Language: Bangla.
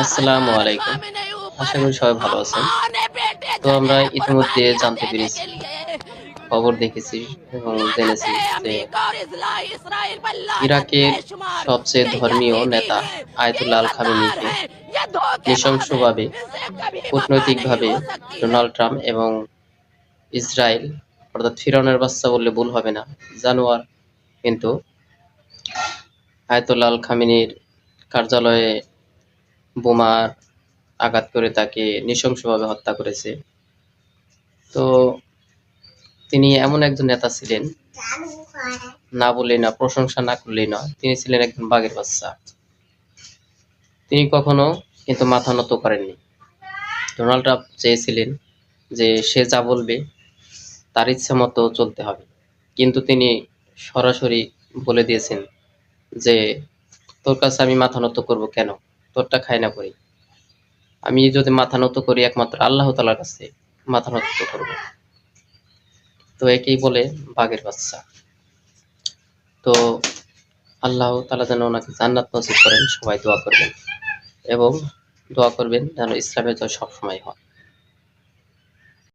আসসালামু আলাইকুম। আশা করি সবাই ভালো আছেন। তো আমরা ইতিমধ্যে জানতে পেরেছি, খবর দেখেছি এবং জেনেছি যে ইরাকের সবচেয়ে ধর্মীয় নেতা আয়াতুল্লাহ আল খামেনিকে নৃশংসভাবে কূটনৈতিকভাবে ডোনাল্ড ট্রাম্প এবং ইসরায়েল, অর্থাৎ ফিরআউনের বাচ্চা বললে ভুল হবে না, জানোয়ার, কিন্তু আয়াতুল্লাহ আল খামেনির কার্যালয়ে বোমার আঘাত করে তাকে নৃশংসভাবে হত্যা করেছে। তো তিনি এমন একজন নেতা ছিলেন, না বললেই না, প্রশংসা না করলেই নয়, তিনি ছিলেন একজন বাঘের বাচ্চা। তিনি কখনো কিন্তু মাথা নত করেননি। ডোনাল্ড ট্রাম্প চেয়েছিলেন যে সে যা বলবে তার ইচ্ছা মতো চলতে হবে, কিন্তু তিনি সরাসরি বলে দিয়েছেন যে তোর কাছে আমি মাথা নত করবো কেন, তোরটা খাই না করি, আমি যদি মাথা নত করি একমাত্র আল্লাহ তাআলার কাছে মাথা নত করবো। তো একেই বলে বাঘের বাচ্চা। তো আল্লাহ তাআলা যেন ওনাকে জান্নাত নসিব করেন, সবাই দোয়া করবেন এবং দোয়া করবেন যেন ইসলামের জয় সবসময় হয়।